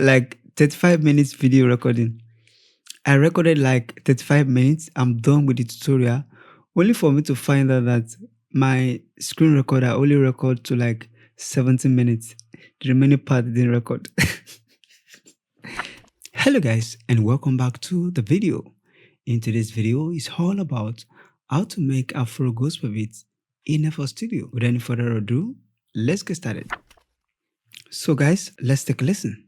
like 35 minutes video recording. I recorded like 35 minutes. I'm done with the tutorial, only for me to find out that my screen recorder only record to like 17 minutes. The remaining part didn't record. Hello guys, and welcome back to the video. In today's video is all about how to make Afro Gospel Beat in FL Studio. Without any further ado, let's get started. So guys, let's take a listen.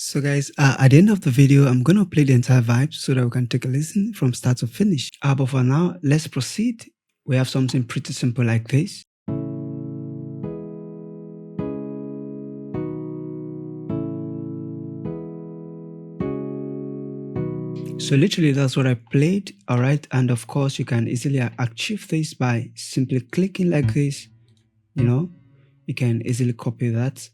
So guys, at the end of the video, I'm going to play the entire vibe so that we can take a listen from start to finish. But for now, let's proceed. We have something pretty simple like this. So literally that's what I played, alright, and of course you can easily achieve this by simply clicking like this. You can easily copy that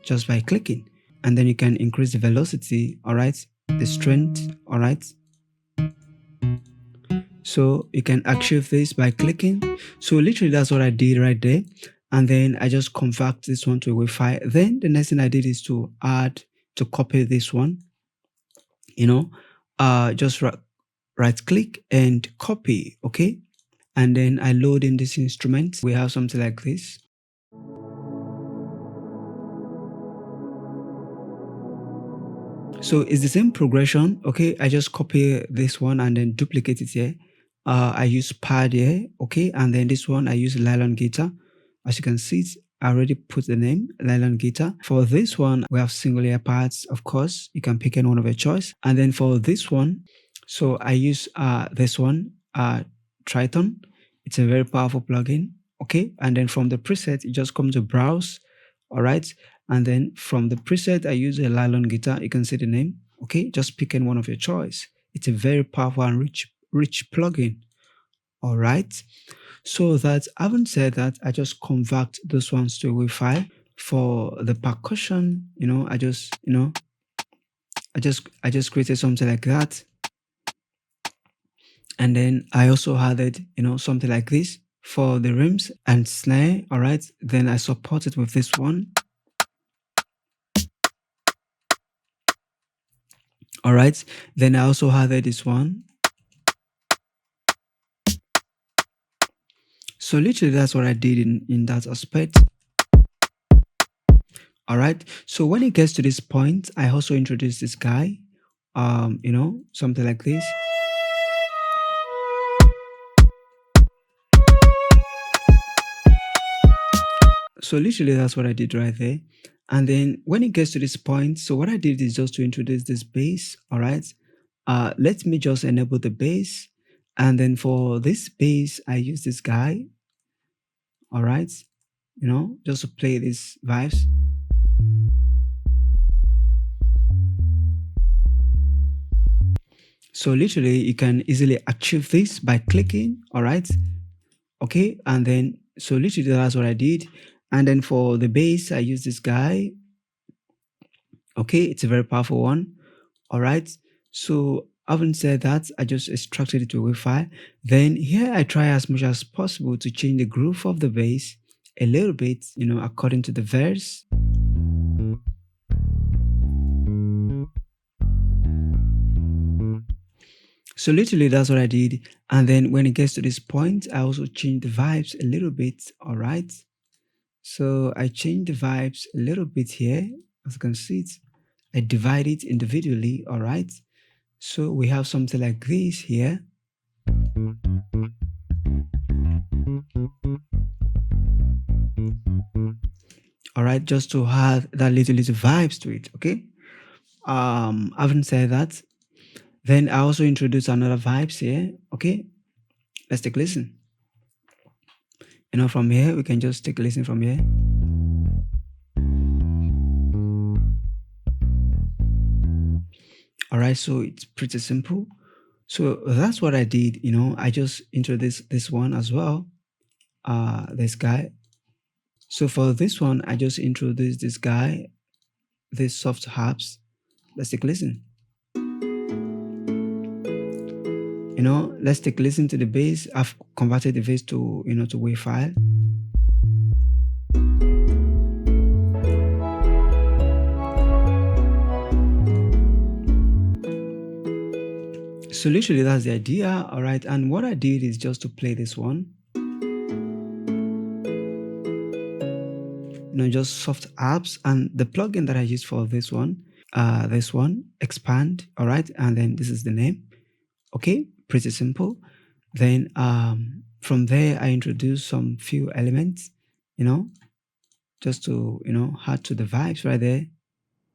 just by clicking, and then you can increase the velocity, alright, the strength, alright. So you can achieve this by clicking. So literally that's what I did right there, and then I just convert this one to a WAV file. Then the next thing I did is to copy this one, just right click and copy, okay, and then I load in this instrument. We have something like this. So it's the same progression, okay. I just copy this one and then duplicate it here. I use pad here, okay, and then this one I use nylon guitar. As you can see, I already put the name nylon guitar. For this one, we have single ear pads. Of course, you can pick any one of your choice. And then for this one, so I use this one, Triton. It's a very powerful plugin, okay. And then from the preset, you just come to browse, all right. And then from the preset, I use a nylon guitar. You can see the name, okay. Just pick any one of your choice. It's a very powerful and rich plugin, all right. So that having said that, I just convert those ones to a WAV file. For the percussion, I just created something like that, and then I also added something like this for the rims and snare, all right. Then I support it with this one, all right. Then I also added this one. So literally that's what I did in that aspect. All right. So when it gets to this point, I also introduce this guy, something like this. So literally that's what I did right there. And then when it gets to this point, so what I did is just to introduce this bass, all right. Let me just enable the bass. And then for this bass, I use this guy, all right, just to play these vibes. So literally you can easily achieve this by clicking, all right, okay. And then so literally that's what I did. And then for the bass, I use this guy, okay. It's a very powerful one, all right. So having said that, I just extracted it to a WAV file. Then here I try as much as possible to change the groove of the bass a little bit, according to the verse. So literally that's what I did. And then when it gets to this point, I also change the vibes a little bit, all right. So I change the vibes a little bit here. As you can see it, I divide it individually, all right. So we have something like this here. All right, just to have that little vibes to it, okay. Having said that, then I also introduce another vibes here. Okay, let's take a listen. From here we can just take a listen from here. All right, so it's pretty simple. So that's what I did. I just introduced this one as well. This guy. So for this one, I just introduced this guy, this soft harps. Let's take a listen. Let's take a listen to the bass. I've converted the bass to WAV file. So literally that's the idea. All right, and what I did is just to play this one. Just soft apps, and the plugin that I used for this one, expand. All right, and then this is the name. Okay, pretty simple. Then from there I introduced some few elements, just to add to the vibes right there.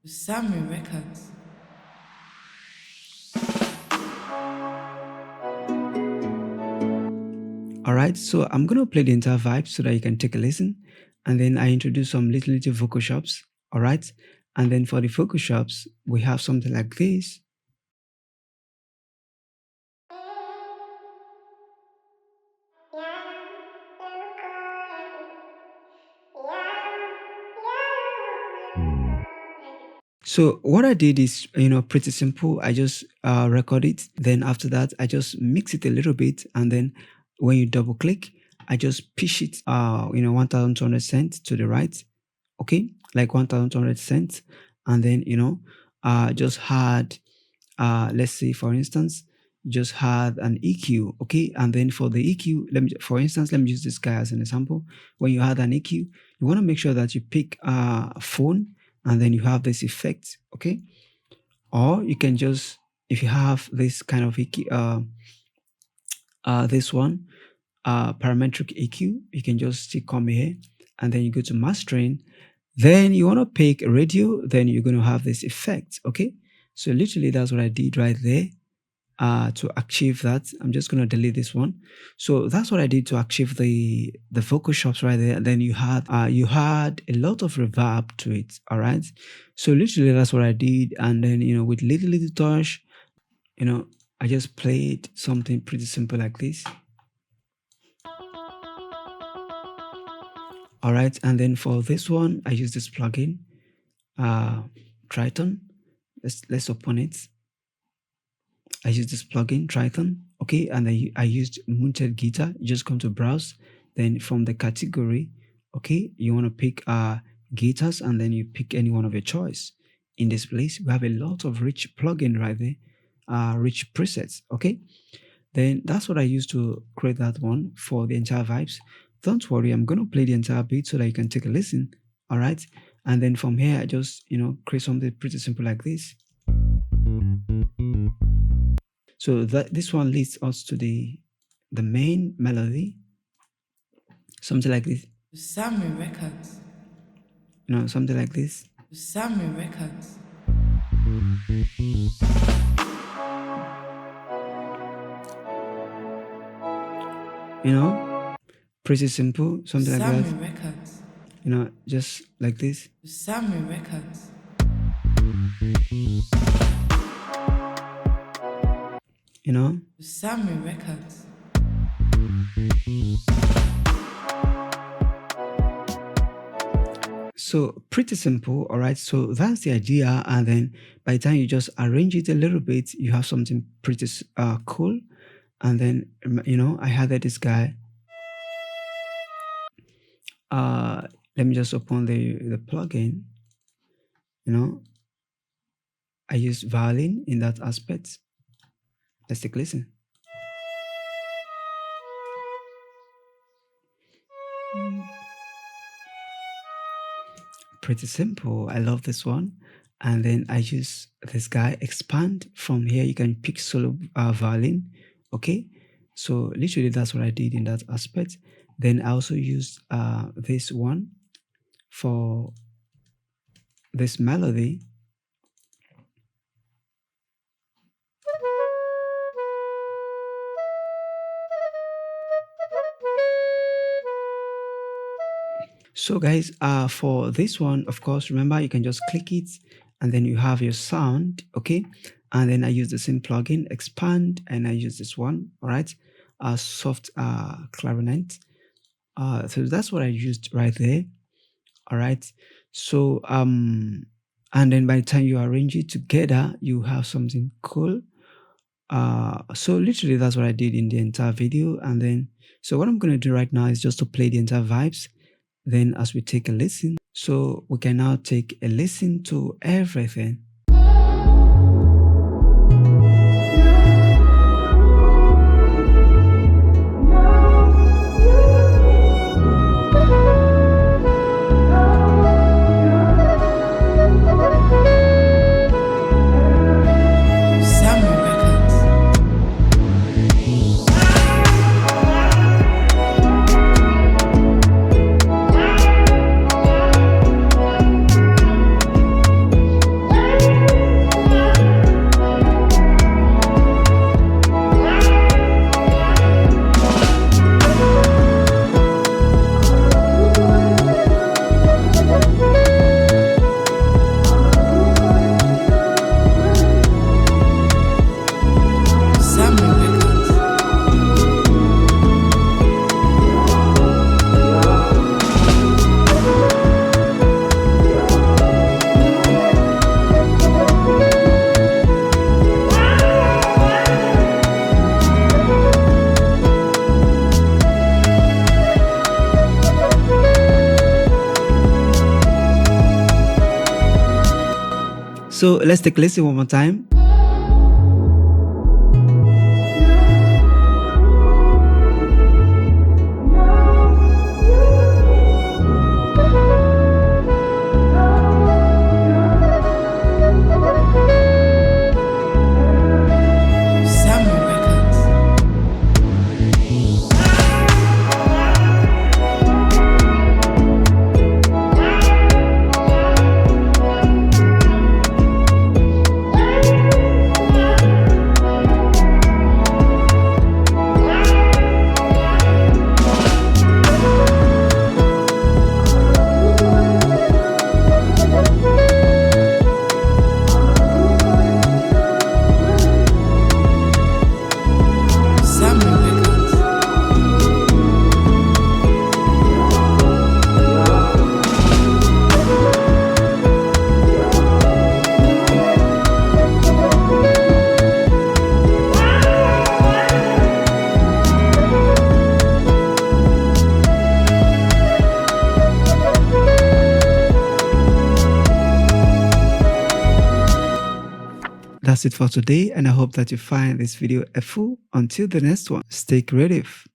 SamieRecords. All right, so I'm gonna play the entire vibe so that you can take a listen, and then I introduce some little vocal chops. All right, and then for the vocal chops we have something like this. So what I did is, pretty simple. I just record it. Then after that, I just mix it a little bit. And then when you double click, I just pitch it, 1,200 cents to the right. Okay. Like 1,200 cents. And then, just add, let's say for instance, just had an EQ. Okay. And then for the EQ, for instance, let me use this guy as an example. When you add an EQ, you want to make sure that you pick a phone, and then you have this effect. Okay. Or you can just, if you have this kind of EQ, this one, parametric EQ, you can just come here, and then you go to mastering. Then you want to pick radio, then you're going to have this effect. Okay. So literally that's what I did right there. To achieve that, I'm just going to delete this one. So that's what I did to achieve the vocal chops right there. And then you had a lot of reverb to it. All right. So literally that's what I did. And then, with little touch, I just played something pretty simple like this. All right. And then for this one, I use this plugin, Triton. Let's open it. I use this plugin, Triton. Okay, and I used Mounted Guitar. You just come to browse. Then from the category, okay, you want to pick guitars, and then you pick any one of your choice. In this place, we have a lot of rich plugin right there, rich presets. Okay, then that's what I used to create that one for the entire vibes. Don't worry, I'm gonna play the entire beat so that you can take a listen. All right, and then from here, I just create something pretty simple like this. So this one leads us to the main melody, something like this. SamieRecords. Something like this. SamieRecords. Pretty simple, something like that. SamieRecords. Just like this. SamieRecords. SamieRecords. So pretty simple, all right. So that's the idea, and then by the time you just arrange it a little bit, you have something pretty cool. And then I had this guy. Let me just open the plugin. I use violin in that aspect. Let's take a listen. Pretty simple. I love this one. And then I use this guy, expand. From here you can pick solo violin. Okay, so literally that's what I did in that aspect. Then I also used this one for this melody. So guys, for this one, of course, remember you can just click it and then you have your sound, okay? And then I use the same plugin, expand, and I use this one, all right? Soft clarinet. So that's what I used right there, all right? So and then by the time you arrange it together, you have something cool. So literally that's what I did in the entire video. And then so what I'm going to do right now is just to play the entire vibes. Then as we take a listen, so we can now take a listen to everything. SamieRecords. SamieRecords. So let's take a listen one more time. SamieRecords. SamieRecords. That's it for today, and I hope that you find this video helpful. Until the next one, stay creative.